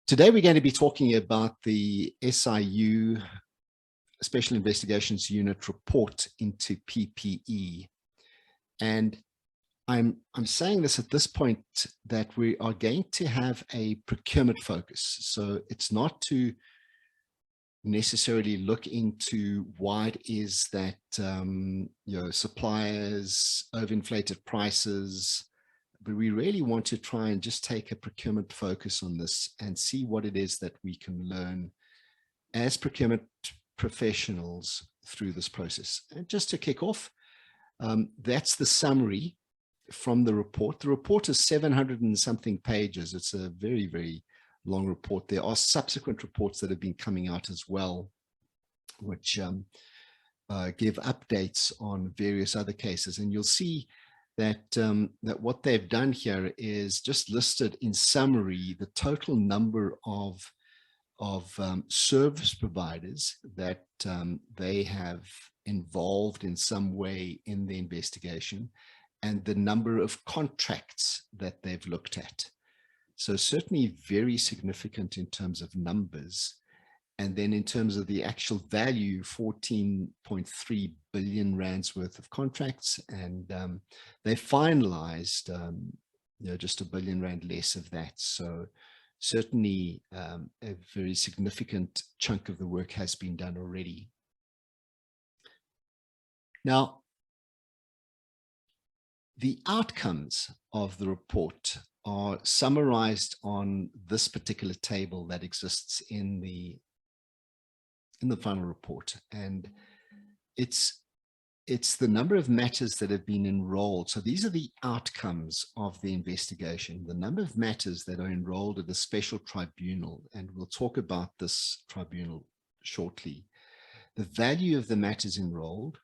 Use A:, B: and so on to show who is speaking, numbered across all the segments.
A: Today we're going to be talking about the SIU Special Investigations Unit report into PPE. And I'm saying this at this point that we are going to have a procurement focus. So it's not to necessarily look into why it is that suppliers overinflated prices, but we really want to try and just take a procurement focus on this and see what it is that we can learn as procurement professionals through this process. And just to kick off, that's the summary from the report. The report is 700 and something pages. It's a very, very long report. There are subsequent reports that have been coming out as well, which give updates on various other cases. And you'll see that that what they've done here is just listed in summary the total number of service providers that they have involved in some way in the investigation, and the number of contracts that they've looked at. So certainly very significant in terms of numbers. And then in terms of the actual value, 14.3 billion rands worth of contracts. And they finalized just R1 billion less of that. So certainly a very significant chunk of the work has been done already. Now, the outcomes of the report are summarized on this particular table that exists in the final report, and it's the number of matters that have been enrolled. So these are the outcomes of the investigation, the number of matters that are enrolled at a special tribunal, and we'll talk about this tribunal shortly. The value of the matters enrolled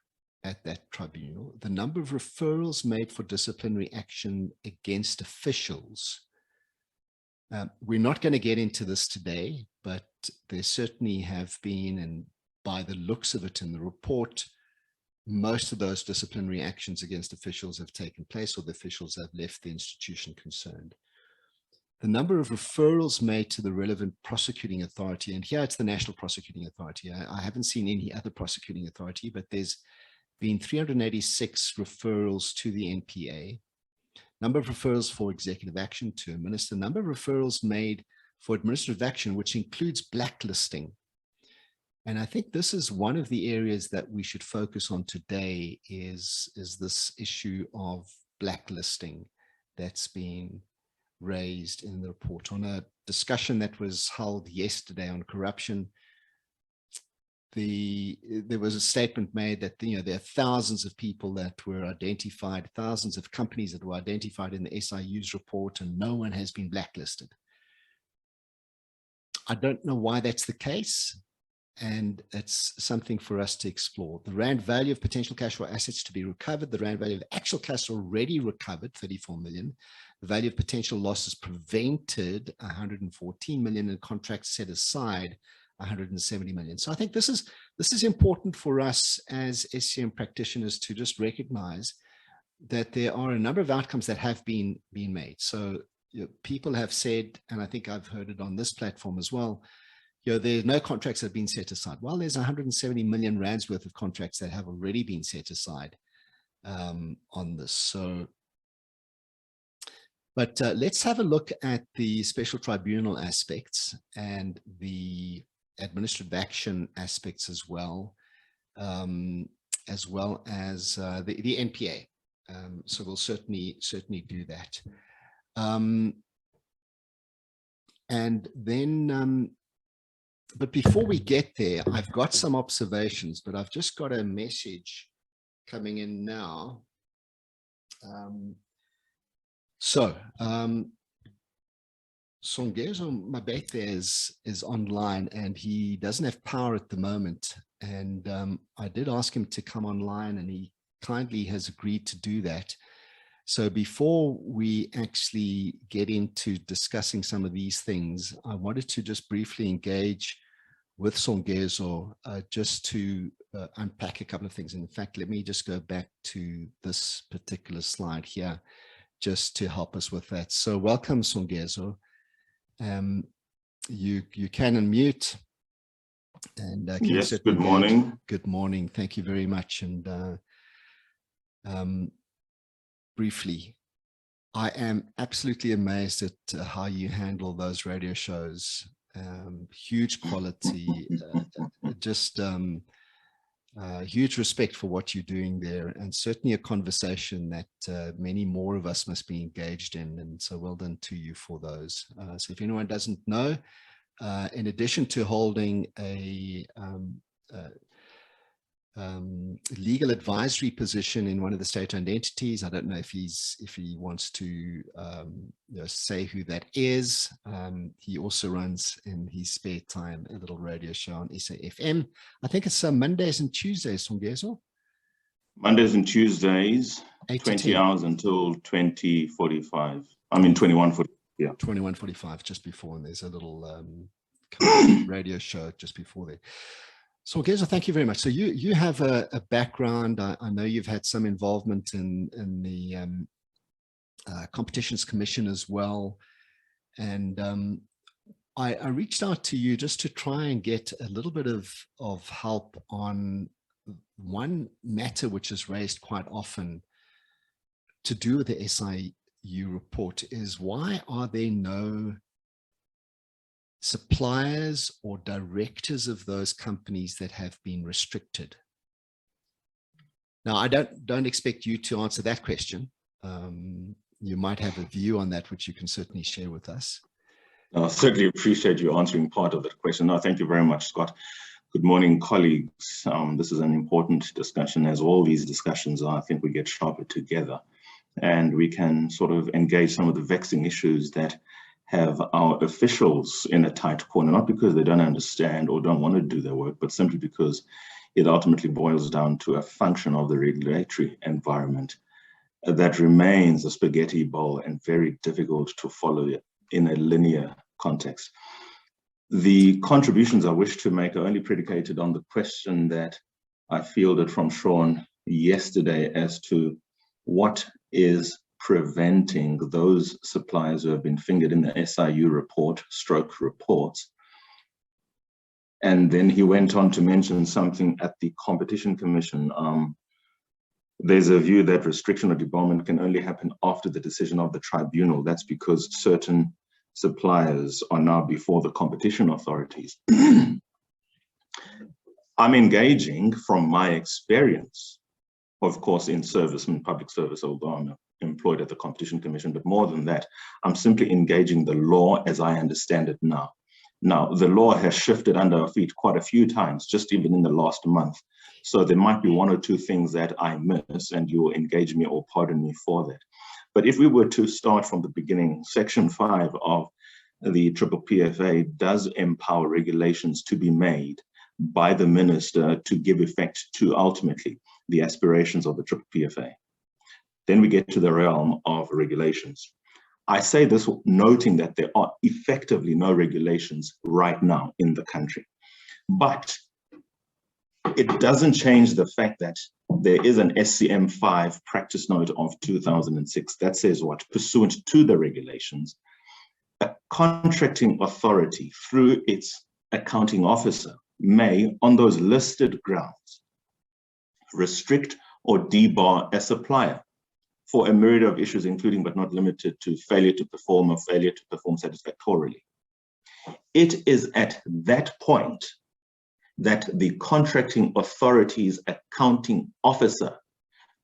A: at that tribunal, the number of referrals made for disciplinary action against officials. We're not going to get into this today, but there certainly have been, and by the looks of it in the report, most of those disciplinary actions against officials have taken place, or the officials have left the institution concerned. The number of referrals made to the relevant prosecuting authority, and here it's the National Prosecuting Authority. I haven't seen any other prosecuting authority, but there's been 386 referrals to the NPA. Number of referrals for executive action to a minister, number of referrals made for administrative action, which includes blacklisting. And I think this is one of the areas that we should focus on today is this issue of blacklisting that's been raised in the report. On a discussion that was held yesterday on corruption, there was a statement made that there are thousands of people that were identified, thousands of companies that were identified in the SIU's report, and no one has been blacklisted. I don't know why that's the case, and it's something for us to explore. The rand value of potential cash or assets to be recovered, the rand value of actual cash already recovered, 34 million, the value of potential losses prevented, 114 million, and contracts set aside, 170 million. So I think this is important for us as SCM practitioners to just recognize that there are a number of outcomes that have been made. So people have said, and I think I've heard it on this platform as well, there's no contracts that have been set aside. Well, there's 170 million rands worth of contracts that have already been set aside on this. So, but let's have a look at the special tribunal aspects and the administrative action aspects as well as the NPA. So we'll certainly do that. And then, but before we get there, I've got some observations, but I've just got a message coming in now. Songezo Mabece is online, and he doesn't have power at the moment. And I did ask him to come online, and he kindly has agreed to do that. So before we actually get into discussing some of these things, I wanted to just briefly engage with Songezo just to unpack a couple of things. And in fact, let me just go back to this particular slide here just to help us with that. So welcome, Songezo. you can unmute. And
B: yes, good morning.
A: Good morning. Thank you very much. And briefly, I am absolutely amazed at how you handle those radio shows. Huge quality, just huge respect for what you're doing there, and certainly a conversation that many more of us must be engaged in. And so well done to you for those. So if anyone doesn't know, in addition to holding a legal advisory position in one of the state-owned entities, I don't know if he wants to say who that is. He also runs in his spare time a little radio show on SAFM. I think it's Mondays and Tuesdays, Songezo.
B: Mondays and Tuesdays, 20 hours until 20:45. I mean 21:45. Yeah,
A: 21:45, just before, and there's a little radio show just before there. So, Songezo, thank you very much. So you have a background. I know you've had some involvement in the Competitions Commission as well, and I reached out to you just to try and get a little bit of help on one matter which is raised quite often to do with the SIU report. Is why are there no suppliers or directors of those companies that have been restricted? Now, I don't expect you to answer that question. You might have a view on that, which you can certainly share with us.
B: I certainly appreciate you answering part of that question. No, thank you very much, Scott. Good morning, colleagues. This is an important discussion, as all these discussions are. I think we get sharper together, and we can sort of engage some of the vexing issues that have our officials in a tight corner, not because they don't understand or don't want to do their work, but simply because it ultimately boils down to a function of the regulatory environment that remains a spaghetti bowl and very difficult to follow in a linear context. The contributions I wish to make are only predicated on the question that I fielded from Sean yesterday as to what is preventing those suppliers who have been fingered in the SIU report, stroke reports. And then he went on to mention something at the Competition Commission. There's a view that restriction or debarment can only happen after the decision of the tribunal. That's because certain suppliers are now before the competition authorities. I'm engaging from my experience, of course, in service, in public service, although I'm employed at the Competition Commission, but more than that, I'm simply engaging the law as I understand it now. Now, the law has shifted under our feet quite a few times, just even in the last month. So there might be one or two things that I miss, and you will engage me or pardon me for that. But if we were to start from the beginning, Section 5 of the PPPFA does empower regulations to be made by the minister to give effect to ultimately the aspirations of the PPPFA. Then we get to the realm of regulations. I say this noting that there are effectively no regulations right now in the country, but it doesn't change the fact that there is an SCM 5 practice note of 2006 that says what? Pursuant to the regulations, a contracting authority through its accounting officer may, on those listed grounds, restrict or debar a supplier for a myriad of issues, including but not limited to failure to perform or failure to perform satisfactorily. It is at that point that the contracting authority's accounting officer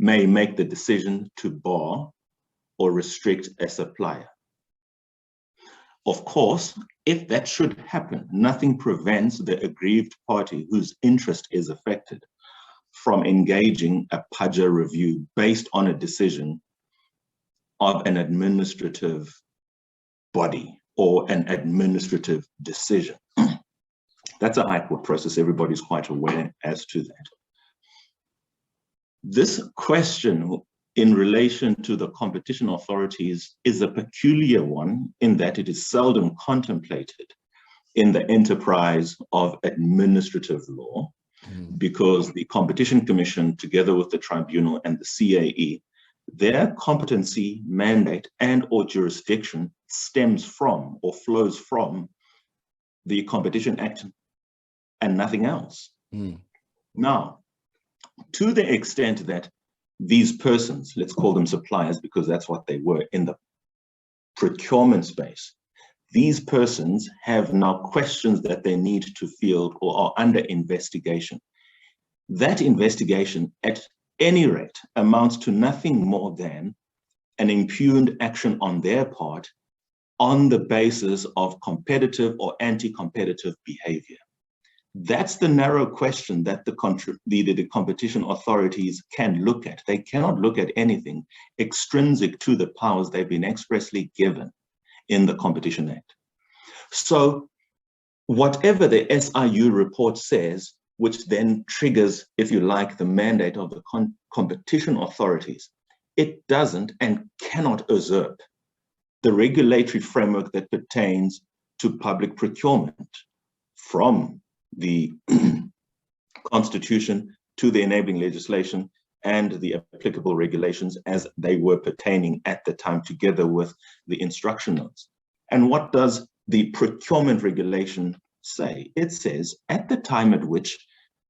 B: may make the decision to bar or restrict a supplier. Of course, if that should happen, nothing prevents the aggrieved party whose interest is affected from engaging a PAJA review based on a decision of an administrative body or an administrative decision. That's a high court process. Everybody's quite aware as to that. This question in relation to the competition authorities is a peculiar one in that it is seldom contemplated in the enterprise of administrative law, because the Competition Commission, together with the tribunal and the CAE, their competency, mandate, and or jurisdiction stems from or flows from the Competition Act and nothing else. Now, to the extent that these persons, let's call them suppliers because that's what they were in the procurement space, these persons have now questions that they need to field or are under investigation. That investigation, at any rate, amounts to nothing more than an impugned action on their part on the basis of competitive or anti-competitive behavior. That's the narrow question that the competition authorities can look at. They cannot look at anything extrinsic to the powers they've been expressly given in the Competition Act. So whatever the SIU report says, which then triggers, if you like, the mandate of the competition authorities, it doesn't and cannot usurp the regulatory framework that pertains to public procurement, from the Constitution to the enabling legislation and the applicable regulations as they were pertaining at the time, together with the instruction notes. And what does the procurement regulation say? It says, at the time at which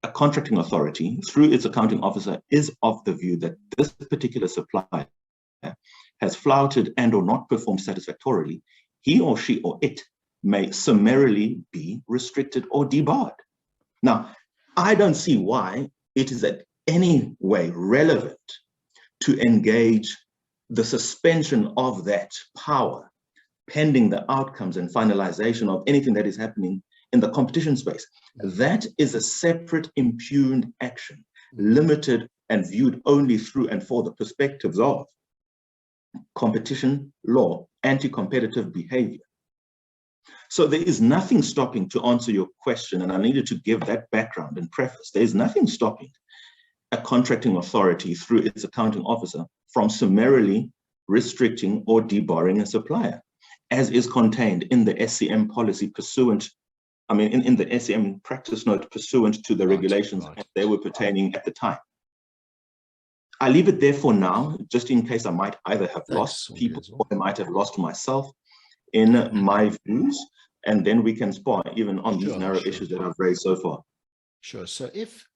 B: a contracting authority, through its accounting officer, is of the view that this particular supplier has flouted and or not performed satisfactorily, he or she or it may summarily be restricted or debarred. Now, I don't see why it is in any way relevant to engage the suspension of that power pending the outcomes and finalization of anything that is happening in the competition space. That is a separate impugned action, limited and viewed only through and for the perspectives of competition law, anti-competitive behavior. So there is nothing stopping, to answer your question, and I needed to give that background and preface, there is nothing stopping a contracting authority through its accounting officer from summarily restricting or debarring a supplier, as is contained in the SCM policy pursuant, in the SCM practice note pursuant to the regulations as they were pertaining at the time. I leave it there for now, just in case I might either have lost people or I might have lost myself in my views, and then we can spar even on these narrow issues that I've raised so far.
A: Sure. So if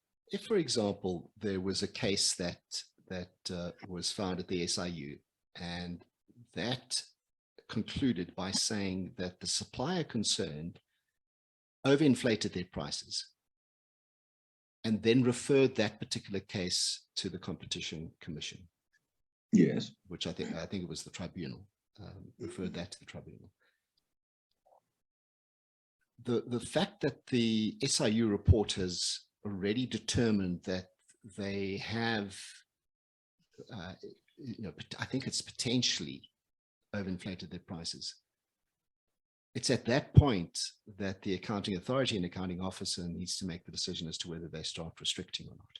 A: for example, there was a case that was found at the SIU, and that concluded by saying that the supplier concerned overinflated their prices, and then referred that particular case to the Competition Commission.
B: Yes.
A: Which I think it was the tribunal, referred that to the tribunal. The fact that the SIU report has already determined that they have, I think it's potentially overinflated their prices. It's at that point that the accounting authority and accounting officer needs to make the decision as to whether they start restricting or not.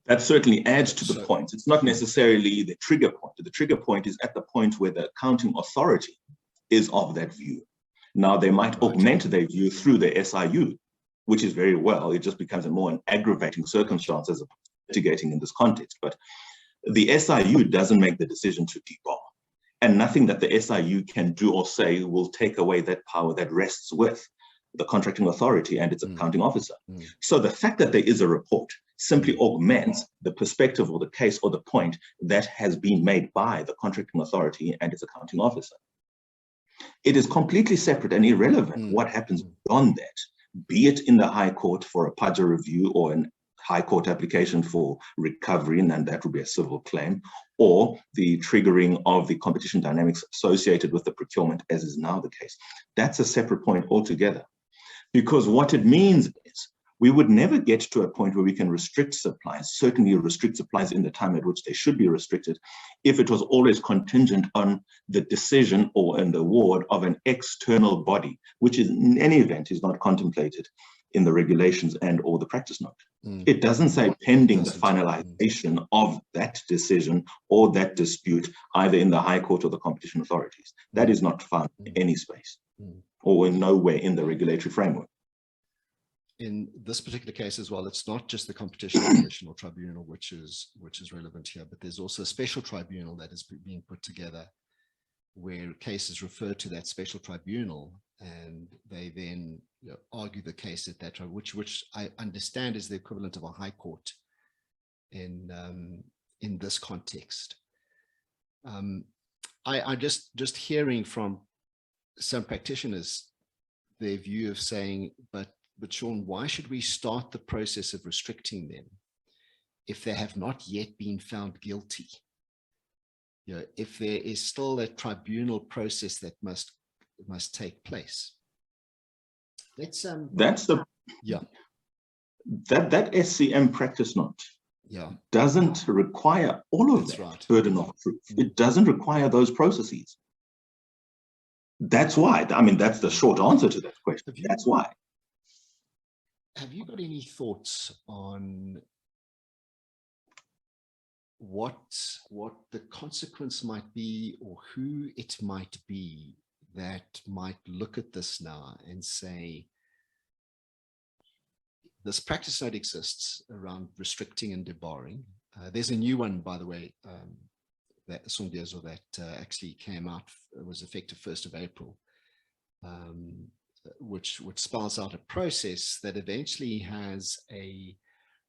B: That certainly adds to the point. It's not necessarily the trigger point. The trigger point is at the point where the accounting authority is of that view. Now, they might augment their view through the SIU, which is very well. It just becomes a more an aggravating circumstance as opposed to mitigating in this context. But the SIU doesn't make the decision to debar. And nothing that the SIU can do or say will take away that power that rests with the contracting authority and its accounting officer. So the fact that there is a report simply augments the perspective or the case or the point that has been made by the contracting authority and its accounting officer. It is completely separate and irrelevant what happens beyond that, be it in the High Court for a PAJA review or an High Court application for recovery, and then that would be a civil claim, or the triggering of the competition dynamics associated with the procurement, as is now the case. That's a separate point altogether, because what it means is we would never get to a point where we can restrict supplies, certainly restrict supplies in the time at which they should be restricted, if it was always contingent on the decision or an award of an external body, which is, in any event is not contemplated in the regulations and or the practice note. It doesn't say pending the finalization of that decision or that dispute, either in the High Court or the competition authorities. That is not found in any space or in nowhere in the regulatory framework.
A: In this particular case as well, it's not just the Competition Commission or Tribunal which is relevant here, but there's also a special tribunal that is being put together where cases refer to that special tribunal and they then argue the case at that time, which I understand is the equivalent of a high court in this context. I just hearing from some practitioners their view of saying, but Sean, why should we start the process of restricting them if they have not yet been found guilty? If there is still a tribunal process that must take place. Let's
B: that's the that SCM practice note doesn't require all of that burden of proof. It doesn't require those processes. That's why, I mean, that's the short answer to that question. That's why.
A: Have you got any thoughts on what the consequence might be, or who it might be that might look at this now and say, this practice note exists around restricting and debarring. There's a new one, by the way, that Songezo, that actually came out, was effective 1st of April, which spells out a process that eventually has a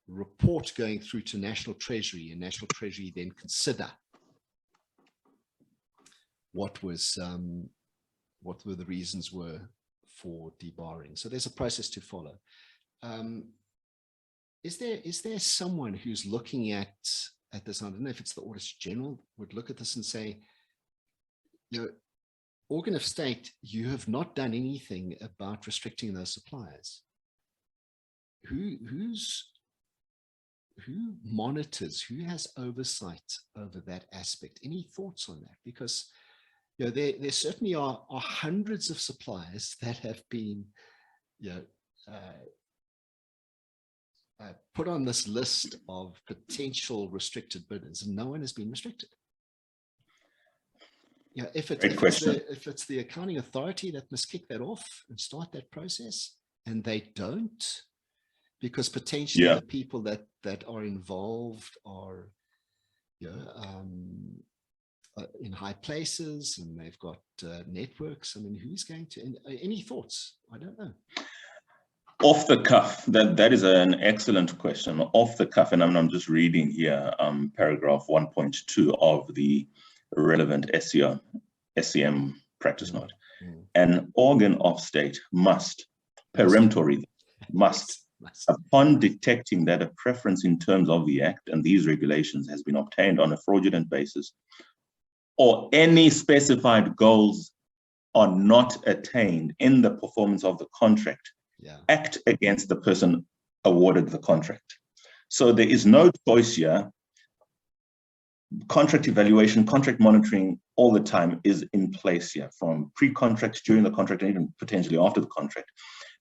A: report going through to National Treasury, and National Treasury then consider what were the reasons were for debarring. So there's a process to follow. Is there someone who's looking at this? I don't know if it's the Auditor General would look at this and say, organ of state, you have not done anything about restricting those suppliers. Who monitors, who has oversight over that aspect? Any thoughts on that? Because there certainly are hundreds of suppliers that have been put on this list of potential restricted bidders, and no one has been restricted. If it's the accounting authority that must kick that off and start that process, and they don't, because potentially the people that are involved are in high places and they've got networks. I mean, who's going to? Any thoughts? I don't know.
B: Off the cuff, that is an excellent question. Off the cuff, and I'm just reading here, paragraph 1.2 of the relevant SCM practice note. An organ of state must, peremptory, must, upon detecting that a preference in terms of the Act and these regulations has been obtained on a fraudulent basis, or any specified goals are not attained in the performance of the contract, act against the person awarded the contract. So there is no choice here. Contract evaluation, contract monitoring all the time is in place here, from pre-contract, during the contract, and even potentially after the contract.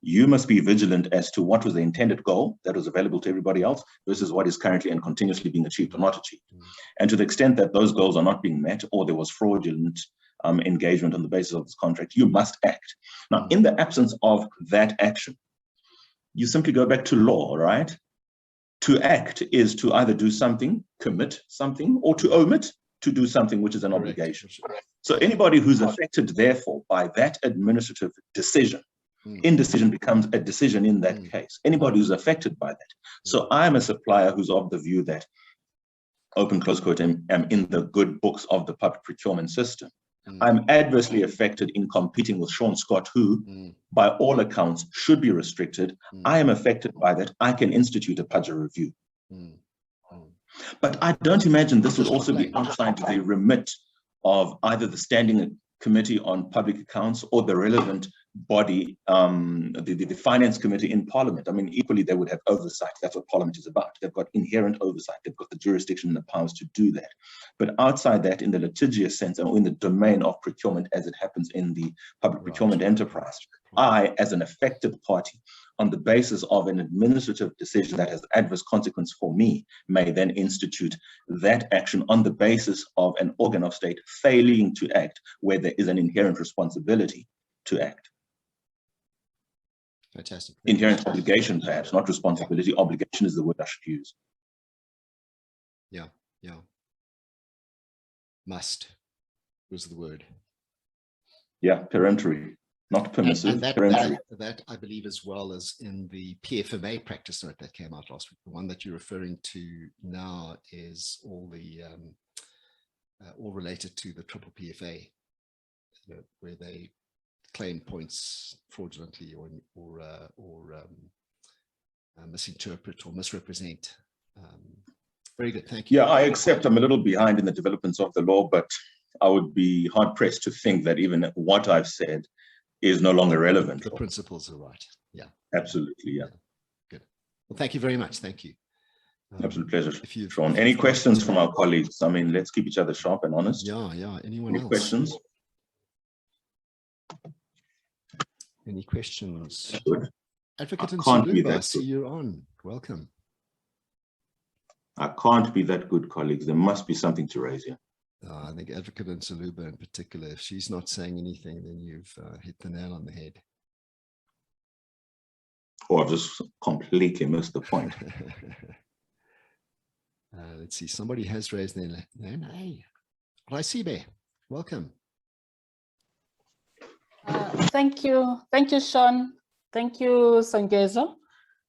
B: You must be vigilant as to what was the intended goal that was available to everybody else versus what is currently and continuously being achieved or not achieved. And to the extent that those goals are not being met, or there was fraudulent engagement on the basis of this contract, you must act. Now, in the absence of that action, you simply go back to law, right? To act is to either do something, commit something, or to omit to do something, which is an obligation. So anybody who's affected, therefore, by that administrative decision, indecision becomes a decision in that case. Anybody who's affected by that. So I'm a supplier who's of the view that, open close quote, am in the good books of the public procurement system. I'm adversely affected in competing with Sean Scott, who, by all accounts, should be restricted. I am affected by that. I can institute a PAJA review. But I don't imagine this would also be outside the remit of either the Standing Committee on Public Accounts or the relevant body, the Finance Committee in Parliament. I mean, equally, they would have oversight. That's what Parliament is about. They've got inherent oversight. They've got the jurisdiction and the powers to do that. But outside that, in the litigious sense, or in the domain of procurement as it happens in the public procurement enterprise, I, as an affected party, on the basis of an administrative decision that has adverse consequence for me, may then institute that action on the basis of an organ of state failing to act where there is an inherent responsibility to act.
A: Fantastic.
B: Inherent obligation, perhaps, not responsibility. Obligation is the word I should use.
A: Yeah. Must was the word.
B: Yeah, peremptory. not permissive,
A: and
B: peremptory.
A: that I believe as well as in the PFMA practice note that came out last week. The one that you're referring to now is all the all related to the triple PFA, where they claim points fraudulently or misinterpret or misrepresent. Very good, thank you.
B: Yeah, I accept I'm a little behind in the developments of the law, but I would be hard pressed to think that even what I've said is no longer relevant.
A: The principles are right. Yeah.
B: Absolutely, yeah.
A: Good. Well, thank you very much. Thank you.
B: Absolute pleasure, Sean. Any questions from our colleagues? I mean, let's keep each other sharp and honest.
A: Yeah. Anyone else?
B: Questions?
A: Any questions?
B: Good.
A: Advocate Nsububa, I see you're on. Welcome.
B: I can't be that good, colleagues. There must be something to raise here.
A: I think Advocate Nsububa in particular, if she's not saying anything, then you've hit the nail on the head.
B: Or I've just completely missed the point.
A: Let's see, somebody has raised their name. Hey, Raisibe, welcome.
C: Thank you, Sean. Thank you, Songezo.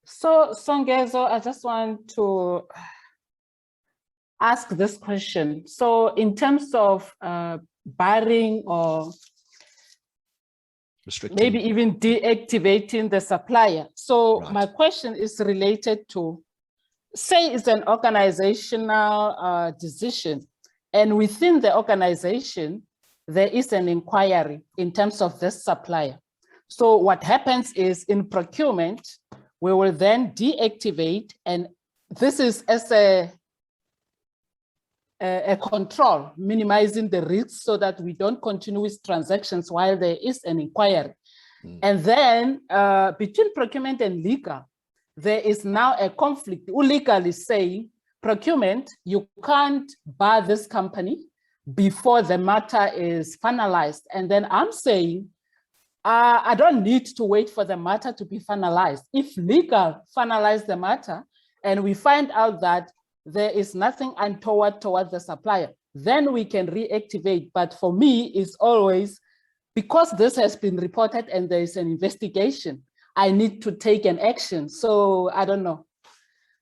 C: So, Songezo, I just want to ask this question. So, in terms of barring or
A: restricting,
C: maybe even deactivating the supplier. So,
A: right.
C: My question is related to, say it's an organizational decision, and within the organization, there is an inquiry in terms of this supplier. So what happens is in procurement, we will then deactivate, and this is as a control, minimizing the risks so that we don't continue with transactions while there is an inquiry. And then between procurement and legal, there is now a conflict. Legal is saying, procurement, you can't bar this company before the matter is finalized. And then I'm saying, I don't need to wait for the matter to be finalized. If legal finalize the matter and we find out that there is nothing untoward towards the supplier, then we can reactivate. But for me, it's always, because this has been reported and there is an investigation, I need to take an action. So I don't know.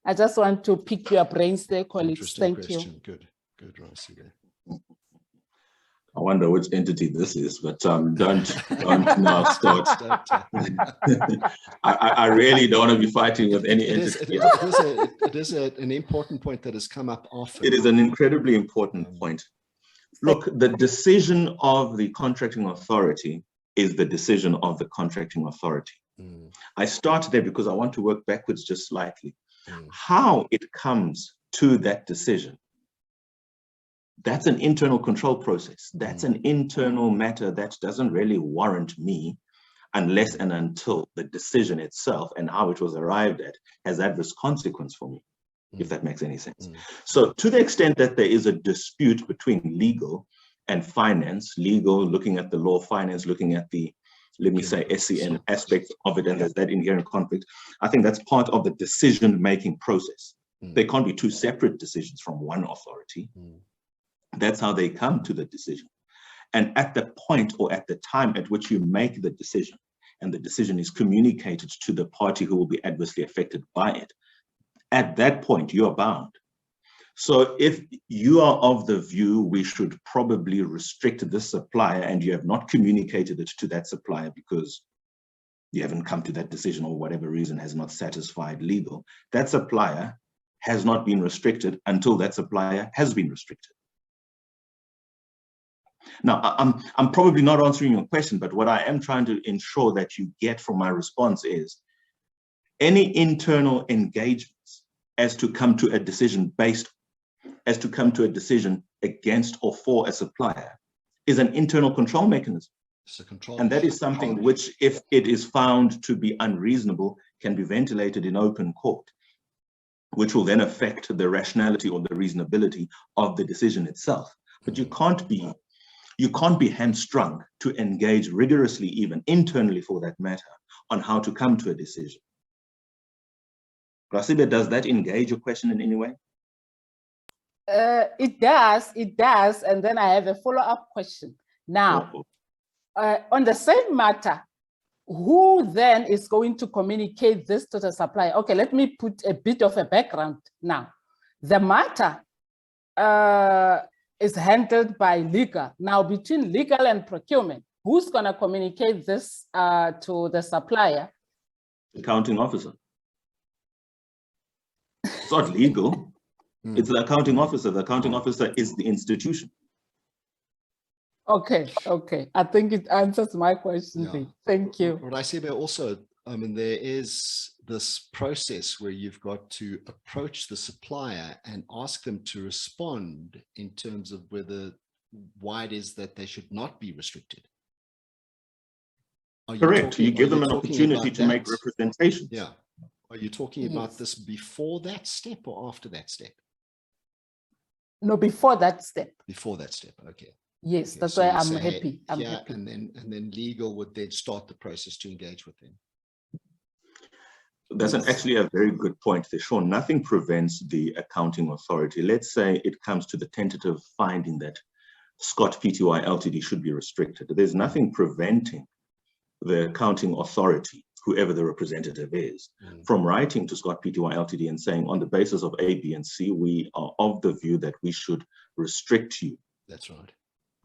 C: I just want to pick your brains there, colleagues. Thank you.
A: Good, Raisibe.
B: I wonder which entity this is, but don't now start. I really don't want to be fighting with any entity.
A: It is an important point that has come up often.
B: It is an incredibly important point. Look, the decision of the contracting authority is the decision of the contracting authority. I start there because I want to work backwards just slightly. How it comes to that decision, that's an internal control process. That's an internal matter that doesn't really warrant me unless and until the decision itself and how it was arrived at has adverse consequence for me, if that makes any sense. So to the extent that there is a dispute between legal and finance, legal looking at the law, finance looking at the, let me say, SCN aspect of it, and there's that inherent conflict, I think that's part of the decision-making process. They can't be two separate decisions from one authority. That's how they come to the decision. And at the point or at the time at which you make the decision, and the decision is communicated to the party who will be adversely affected by it, at that point, you are bound. So if you are of the view we should probably restrict this supplier and you have not communicated it to that supplier because you haven't come to that decision or whatever reason has not satisfied legal, that supplier has not been restricted until that supplier has been restricted. Now, I'm probably not answering your question, but what I am trying to ensure that you get from my response is any internal engagements as to come to a decision against or for a supplier is an internal control mechanism. And that is something which, if it is found to be unreasonable, can be ventilated in open court, which will then affect the rationality or the reasonability of the decision itself. But you can't be hamstrung to engage rigorously, even internally for that matter, on how to come to a decision. Raisibe, does that engage your question in any way?
C: It does. And then I have a follow-up question. Now, on the same matter, who then is going to communicate this to the supplier? Okay, let me put a bit of a background now. The matter is handled by legal. Now, between legal and procurement, who's going to communicate this to the supplier?
B: Accounting officer. It's not legal. It's the accounting officer. The accounting officer is the institution.
C: Okay, okay. I think it answers my question.
A: Yeah.
C: Thank you.
A: What I see there also, I mean, there is this process where you've got to approach the supplier and ask them to respond in terms of why it is that they should not be restricted.
B: Correct. You give them an opportunity to make representations.
A: Yeah. Are you talking about this before that step or after that step?
C: No, before that step.
A: Before that step. Okay.
C: Yes,
A: Okay,
C: that's
A: so
C: why
A: you
C: I'm
A: say,
C: happy. I'm
A: yeah,
C: happy.
A: and then legal would then start the process to engage with them.
B: That's actually a very good point there, Sean. Nothing prevents the accounting authority. Let's say it comes to the tentative finding that Scott Pty Ltd should be restricted. There's nothing preventing the accounting authority, whoever the representative is, from writing to Scott Pty Ltd and saying, on the basis of A, B, and C, we are of the view that we should restrict you.
A: That's right.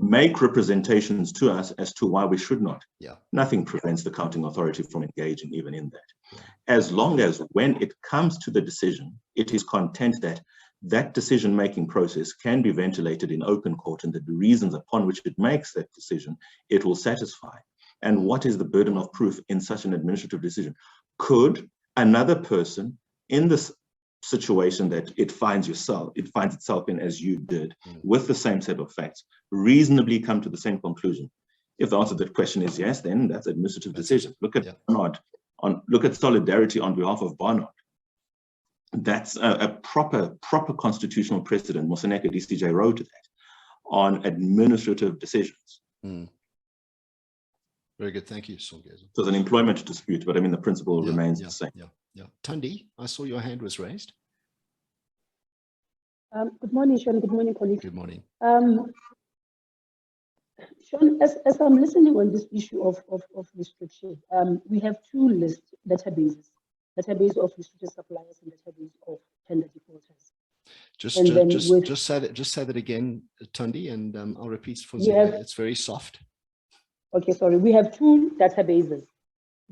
B: Make representations to us as to why we should not.
A: Yeah.
B: Nothing prevents the accounting authority from engaging even in that. Yeah. As long as when it comes to the decision, it is content that that decision-making process can be ventilated in open court and the reasons upon which it makes that decision, it will satisfy. And what is the burden of proof in such an administrative decision? Could another person in this situation that it finds itself in, as you did, with the same set of facts, reasonably come to the same conclusion? If the answer to that question is yes, then that's an administrative decision. Look at Barnard, look at Solidarity on behalf of Barnard. That's a proper constitutional precedent. Moseneke DCJ wrote that on administrative decisions.
A: Very good, thank you, Songezo.
B: So it's an employment dispute, but I mean the principle remains the same.
A: Yeah. Tundi, I saw your hand was raised.
D: Good morning, Sean. Good morning, colleagues.
A: Good morning.
D: Sean, as I'm listening on this issue of restriction, we have two lists, databases, database of restricted suppliers and database of tender defaulters.
A: Just say that again, Tundi, and I'll repeat for you. It's very soft.
D: Okay, sorry. We have two databases,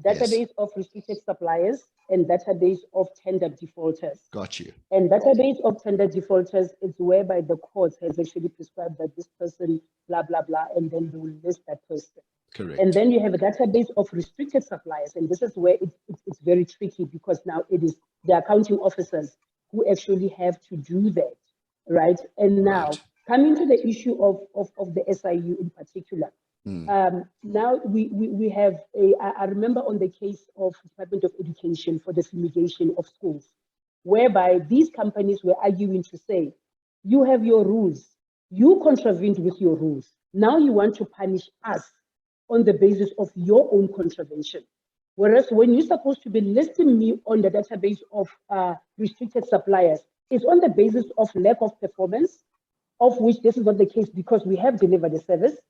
D: database of restricted suppliers and database of tender defaulters.
A: Got you.
D: And database of tender defaulters is whereby the court has actually prescribed that this person, blah, blah, blah, and then they will list that person.
A: Correct.
D: And then you have a database of restricted suppliers. And this is where it's very tricky, because now it is the accounting officers who actually have to do that, right? And now, coming to the issue of the SIU in particular, now we have I remember on the case of Department of Education for the fumigation of schools, whereby these companies were arguing to say, you have your rules, you contravened with your rules, now you want to punish us on the basis of your own contravention. Whereas when you're supposed to be listing me on the database of restricted suppliers, it's on the basis of lack of performance, of which this is not the case because we have delivered a service,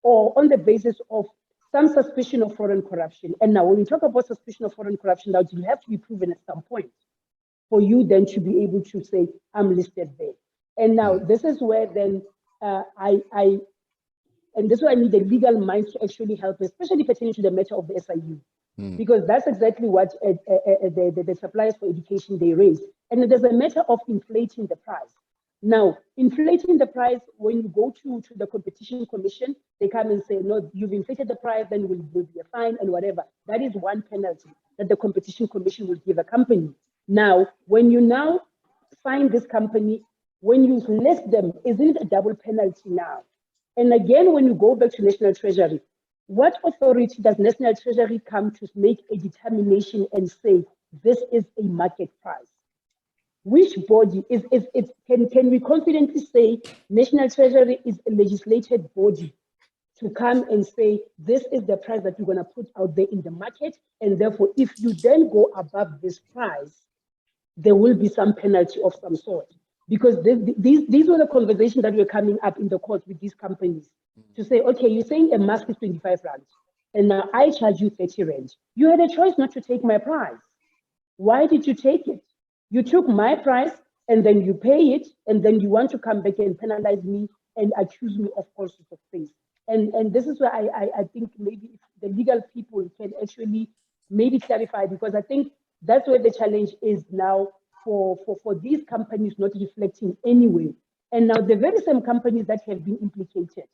D: or on the basis of some suspicion of foreign corruption. And now when we talk about suspicion of foreign corruption, now it will have to be proven at some point for you then to be able to say, I'm listed there. And now this is where then and this is why I need the legal minds to actually help, especially pertaining to the matter of the SIU. Because that's exactly what the suppliers for education, they raise. And there's a matter of inflating the price. Now, inflating the price, when you go to the Competition Commission, they come and say, no, you've inflated the price, then will be a fine and whatever. That is one penalty that the Competition Commission will give a company. Now, when you now find this company, when you list them, isn't it a double penalty now? And again, when you go back to National Treasury, what authority does National Treasury come to make a determination and say, this is a market price? Which body can we confidently say National Treasury is a legislated body to come and say, this is the price that you're going to put out there in the market, and therefore, if you then go above this price, there will be some penalty of some sort. because these were the conversations that were coming up in the court with these companies to say, okay, you're saying a mask is 25 rand, and now I charge you 30 rand. You had a choice not to take my price. Why did you take it? You took my price and then you pay it, and then you want to come back and penalize me and accuse me of all sorts of things. And this is where I think maybe if the legal people can actually maybe clarify, because I think that's where the challenge is now for these companies not reflecting anyway. And now the very same companies that have been implicated,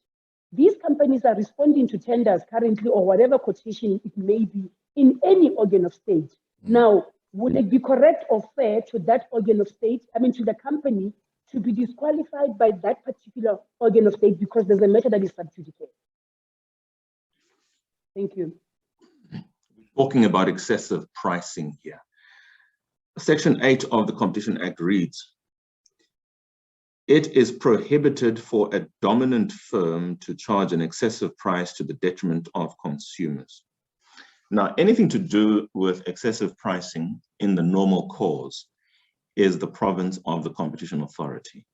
D: these companies are responding to tenders currently or whatever quotation it may be in any organ of state. Now, would it be correct or fair to that organ of state, I mean to the company, to be disqualified by that particular organ of state because there's a matter that is sub judice? Thank you.
B: Talking about excessive pricing here. Section 8 of the Competition Act reads, it is prohibited for a dominant firm to charge an excessive price to the detriment of consumers. Now, anything to do with excessive pricing in the normal course is the province of the Competition Authority.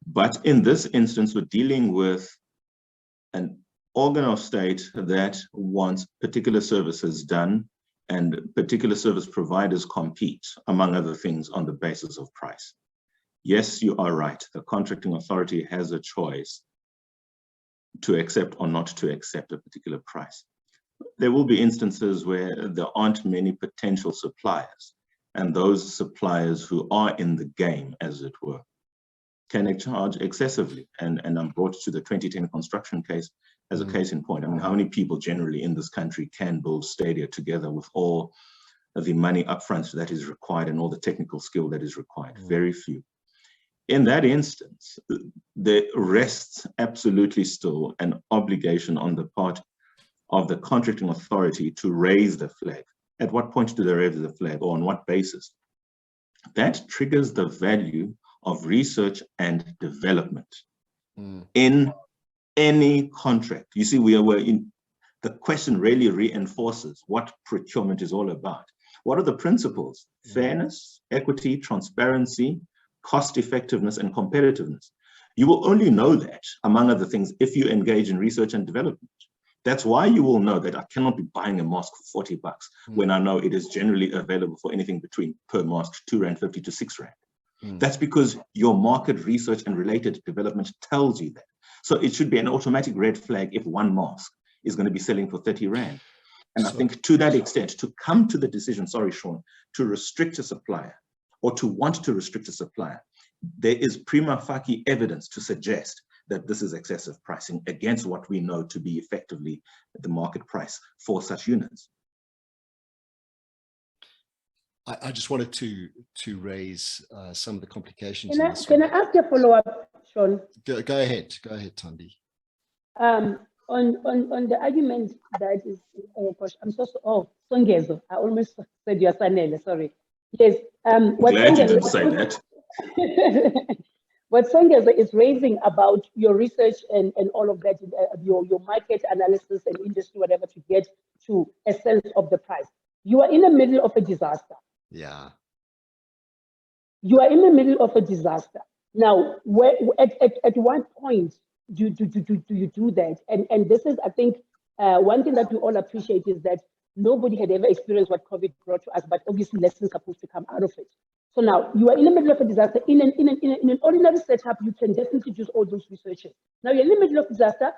B: But in this instance, we're dealing with an organ of state that wants particular services done, and particular service providers compete, among other things, on the basis of price. Yes, you are right. The contracting authority has a choice to accept or not to accept a particular price. There will be instances where there aren't many potential suppliers, and those suppliers who are in the game, as it were, can charge excessively. And I'm brought to the 2010 construction case as a case in point. I mean, how many people generally in this country can build stadia together with all of the money upfront that is required and all the technical skill that is required? Very few. In that instance, there rests absolutely still an obligation on the part of the contracting authority to raise the flag. At what point do they raise the flag, or on what basis? That triggers the value of research and development in any contract. You see, the question really reinforces what procurement is all about. What are the principles? Fairness, equity, transparency, cost effectiveness, and competitiveness. You will only know that, among other things, if you engage in research and development. That's why you will know that I cannot be buying a mask for 40 bucks when I know it is generally available for anything between per mask R2.50 to R6. That's because your market research and related development tells you that. So it should be an automatic red flag if one mask is going to be selling for 30 Rand. And I think to that extent, to come to the decision, sorry, Sean, to restrict a supplier or to want to restrict a supplier, there is prima facie evidence to suggest that this is excessive pricing against what we know to be effectively the market price for such units.
A: I just wanted to raise some of the complications.
D: Can I ask a follow-up, Sean?
A: Go ahead, Thandi.
D: On the argument that is, oh gosh, I'm so, Songezo, I almost said your Sanele, sorry. Yes. What
B: glad you didn't say that.
D: What Songezo is raising about your research and all of that, your market analysis and industry, whatever, to get to a sense of the price. You are in the middle of a disaster.
A: Yeah.
D: You are in the middle of a disaster. Now, at what point do you do that? And this is, I think, one thing that we all appreciate is that nobody had ever experienced what COVID brought to us, but obviously lessons supposed to come out of it. So now you are in the middle of a disaster. In an ordinary setup, you can definitely use all those researchers. Now you're in the middle of disaster.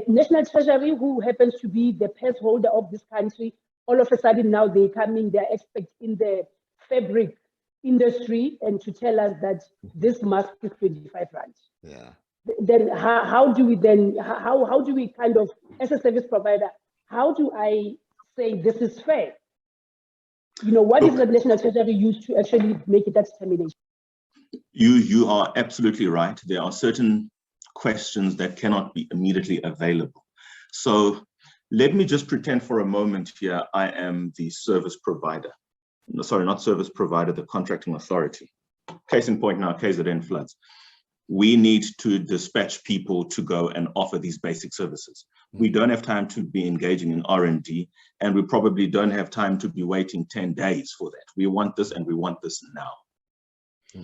D: National Treasury, who happens to be the purse holder of this country, all of a sudden now they're experts in the fabric industry, and to tell us that this mask is 25 Rand.
A: Yeah.
D: Then how do we kind of, as a service provider, how do I say this is fair? You know, what is the National Treasury used to actually make that determination?
B: You are absolutely right. There are certain questions that cannot be immediately available. So let me just pretend for a moment here I am the service provider. No, sorry, not service provider, the contracting authority. Case in point now, KZN floods. We need to dispatch people to go and offer these basic services. We don't have time to be engaging in R&D, and we probably don't have time to be waiting 10 days for that. We want this, and we want this now.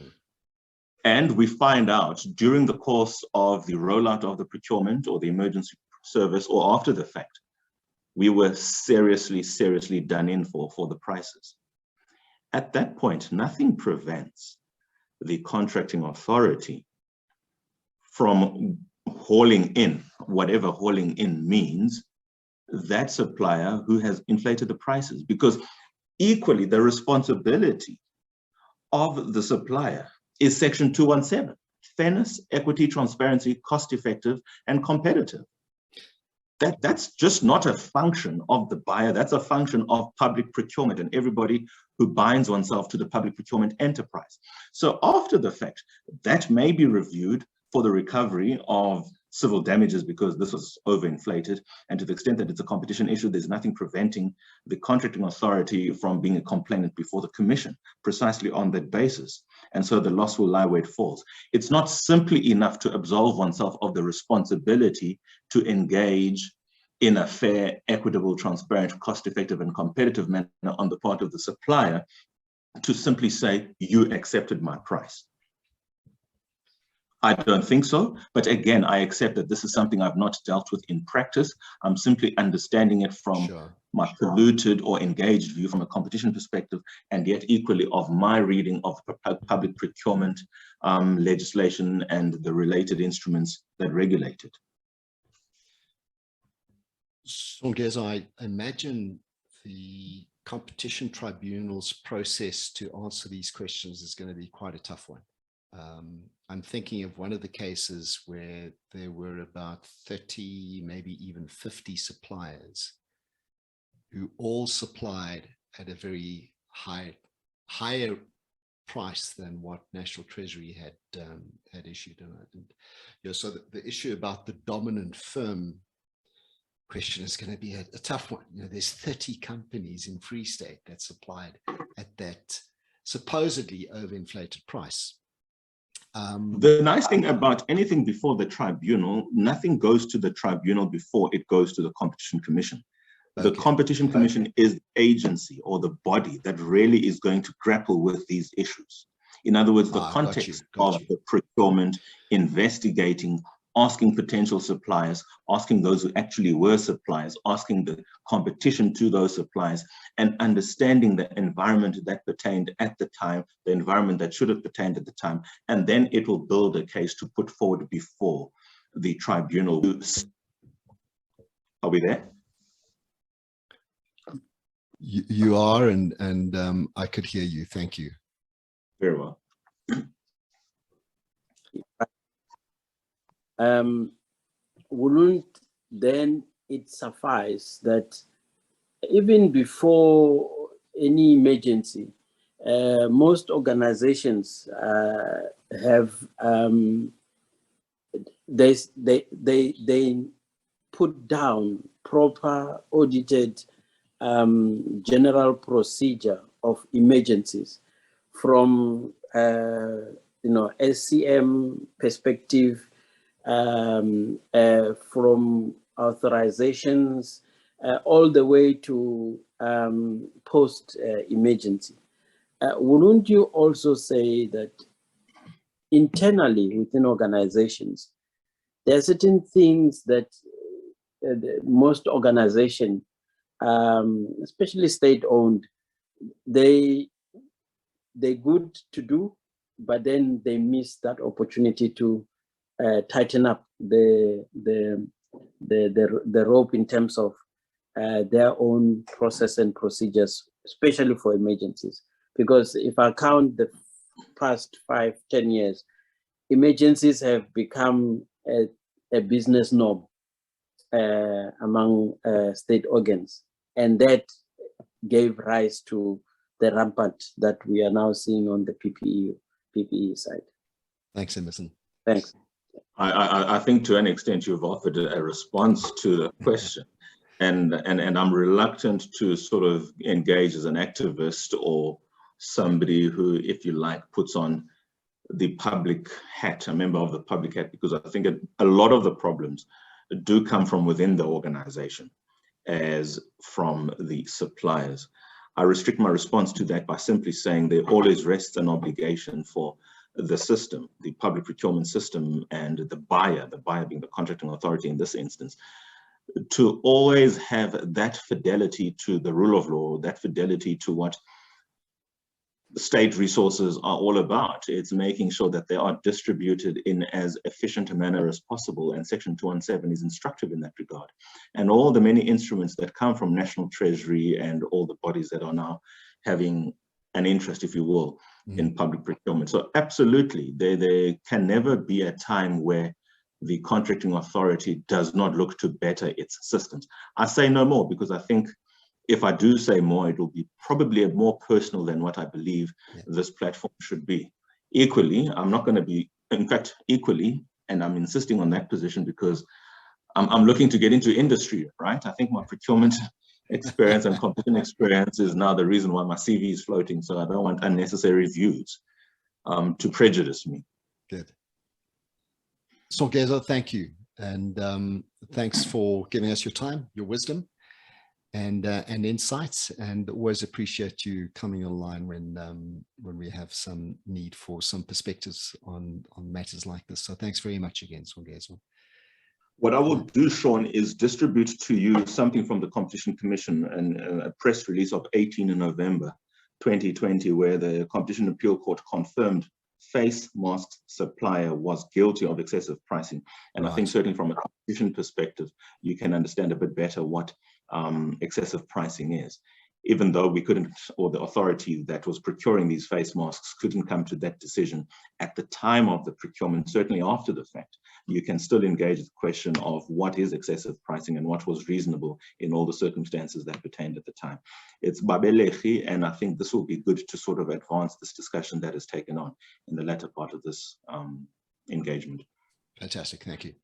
B: And we find out during the course of the rollout of the procurement or the emergency service or after the fact, we were seriously done in for the prices. At that point, nothing prevents the contracting authority from hauling in, whatever hauling in means, that supplier who has inflated the prices, because equally the responsibility of the supplier is Section 217, fairness, equity, transparency, cost-effective, and competitive. That's just not a function of the buyer, that's a function of public procurement and everybody who binds oneself to the public procurement enterprise. So after the fact, that may be reviewed for the recovery of civil damages because this was overinflated, and to the extent that it's a competition issue, there's nothing preventing the contracting authority from being a complainant before the commission, precisely on that basis. And so the loss will lie where it falls. It's not simply enough to absolve oneself of the responsibility to engage in a fair, equitable, transparent, cost-effective, and competitive manner on the part of the supplier to simply say, you accepted my price. I don't think so, but again, I accept that this is something I've not dealt with in practice. I'm simply understanding it from my polluted or engaged view from a competition perspective, and yet equally of my reading of public procurement legislation and the related instruments that regulate it.
A: Songezo, I imagine the competition tribunal's process to answer these questions is going to be quite a tough one. I'm thinking of one of the cases where there were about 30, maybe even 50 suppliers who all supplied at a very higher price than what National Treasury had issued. And so the issue about the dominant firm question is going to be a tough one. There's 30 companies in Free State that supplied at that supposedly overinflated price.
B: The nice thing about anything before the tribunal, nothing goes to the tribunal before it goes to the Competition Commission. The Competition Commission is the agency or the body that really is going to grapple with these issues. In other words, the context of the procurement, investigating, asking potential suppliers, asking those who actually were suppliers, asking the competition to those suppliers, and understanding the environment that pertained at the time, the environment that should have pertained at the time, and then it will build a case to put forward before the tribunal. Are we there?
A: You are, and I could hear you. Thank you.
B: Very well.
E: Wouldn't then it suffice that even before any emergency, most organizations have they put down proper audited general procedure of emergencies from SCM perspective, from authorizations all the way to post emergency. Wouldn't you also say that internally within organizations, there are certain things that most organizations, especially state-owned, they're good to do, but then they miss that opportunity to tighten up the rope in terms of their own process and procedures, especially for emergencies. Because if I count the past 5-10 years, emergencies have become a business norm among state organs, and that gave rise to the rampant that we are now seeing on the PPE side.
A: Thanks, Emerson.
E: Thanks.
B: I think to an extent you've offered a response to the question, and I'm reluctant to sort of engage as an activist or somebody who, if you like, puts on the public hat, a member of the public hat, because I think a lot of the problems do come from within the organization as from the suppliers. I restrict my response to that by simply saying there always rests an obligation for the system, the public procurement system, and the buyer being the contracting authority in this instance, to always have that fidelity to the rule of law, that fidelity to what state resources are all about. It's making sure that they are distributed in as efficient a manner as possible, and Section 217 is instructive in that regard. And all the many instruments that come from National Treasury and all the bodies that are now having an interest, if you will, in public procurement. So absolutely, there can never be a time where the contracting authority does not look to better its systems. I say no more because I think if I do say more, it will be probably more personal than what I believe this platform should be. Equally, I'm not going to be, in fact, equally, and I'm insisting on that position because I'm looking to get into industry, right? I think my procurement experience and competition experience is now the reason why my CV is floating. So I don't want unnecessary views to prejudice me.
A: Good. Songezo, thank you. And thanks for giving us your time, your wisdom, and insights, and always appreciate you coming online when we have some need for some perspectives on matters like this. So thanks very much again, Songezo.
B: What I will do, Sean, is distribute to you something from the Competition Commission and a press release of 18 November 2020, where the Competition Appeal Court confirmed face mask supplier was guilty of excessive pricing. And I think certainly from a competition perspective, you can understand a bit better what excessive pricing is, even though we couldn't, or the authority that was procuring these face masks couldn't come to that decision at the time of the procurement. Certainly after the fact, you can still engage the question of what is excessive pricing and what was reasonable in all the circumstances that pertained at the time. It's babelechi, and I think this will be good to sort of advance this discussion that is taken on in the latter part of this engagement.
A: Fantastic, thank you.